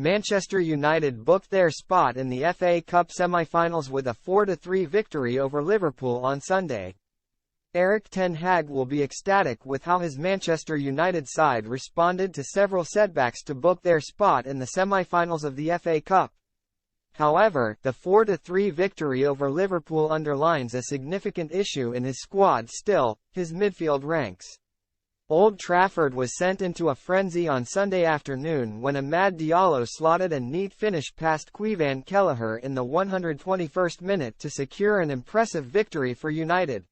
Manchester United booked their spot in the FA Cup semi-finals with a 4-3 victory over Liverpool on Sunday. Erik ten Hag will be ecstatic with how his Manchester United side responded to several setbacks to book their spot in the semi-finals of the FA Cup. However, the 4-3 victory over Liverpool underlines a significant issue in his squad still, his midfield ranks. Old Trafford was sent into a frenzy on Sunday afternoon when Amad Diallo slotted a neat finish past Caoimhín Kelleher in the 121st minute to secure an impressive victory for United.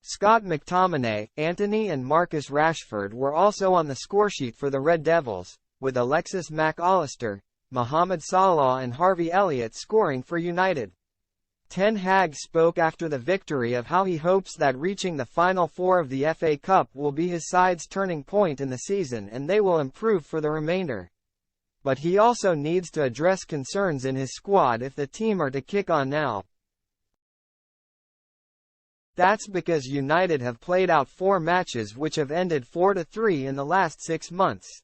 Scott McTominay, Antony and Marcus Rashford were also on the scoresheet for the Red Devils, with Alexis Mac Allister, Mohamed Salah and Harvey Elliott scoring for United. Ten Hag spoke after the victory of how he hopes that reaching the Final Four of the FA Cup will be his side's turning point in the season and they will improve for the remainder. But he also needs to address concerns in his squad if the team are to kick on now. That's because United have played out 4 matches which have ended 4-3 in the last 6 months.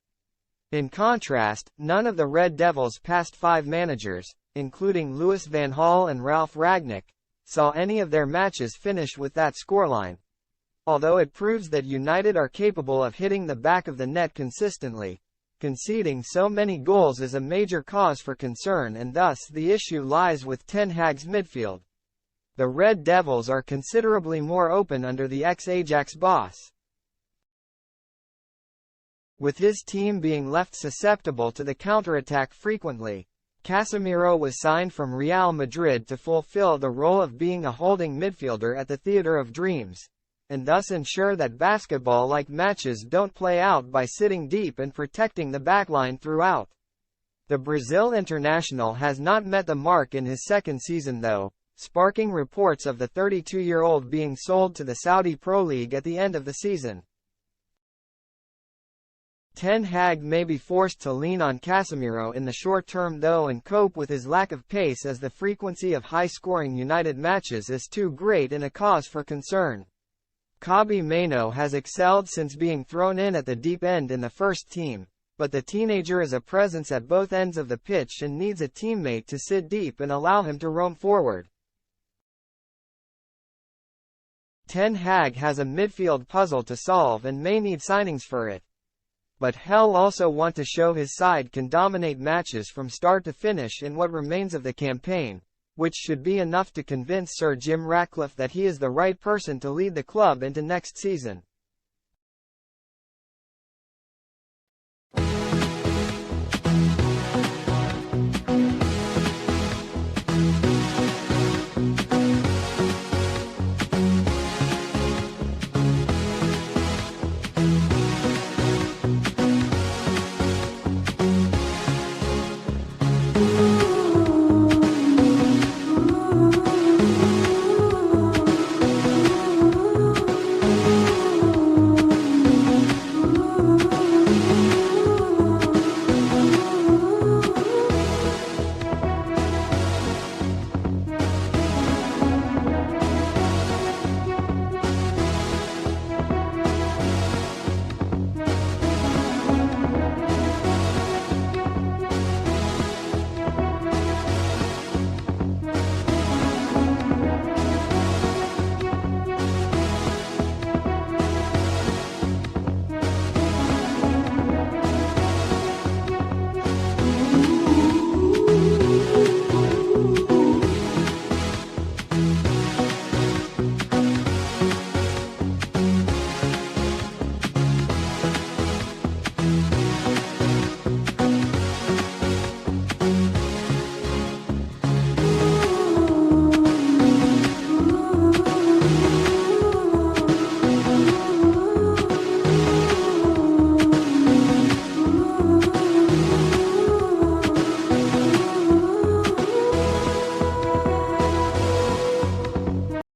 In contrast, none of the Red Devils' past 5 managers, including Louis van Gaal and Ralf Rangnick, saw any of their matches finish with that scoreline. Although it proves that United are capable of hitting the back of the net consistently, conceding so many goals is a major cause for concern and thus the issue lies with Ten Hag's midfield. The Red Devils are considerably more open under the ex-Ajax boss. With his team being left susceptible to the counterattack frequently, Casemiro was signed from Real Madrid to fulfill the role of being a holding midfielder at the Theatre of Dreams, and thus ensure that basketball-like matches don't play out by sitting deep and protecting the backline throughout. The Brazil international has not met the mark in his second season though, sparking reports of the 32-year-old being sold to the Saudi Pro League at the end of the season. Ten Hag may be forced to lean on Casemiro in the short term though and cope with his lack of pace as the frequency of high-scoring United matches is too great and a cause for concern. Kobbie Mainoo has excelled since being thrown in at the deep end in the first team, but the teenager is a presence at both ends of the pitch and needs a teammate to sit deep and allow him to roam forward. Ten Hag has a midfield puzzle to solve and may need signings for it. But he'll also want to show his side can dominate matches from start to finish in what remains of the campaign, which should be enough to convince Sir Jim Ratcliffe that he is the right person to lead the club into next season.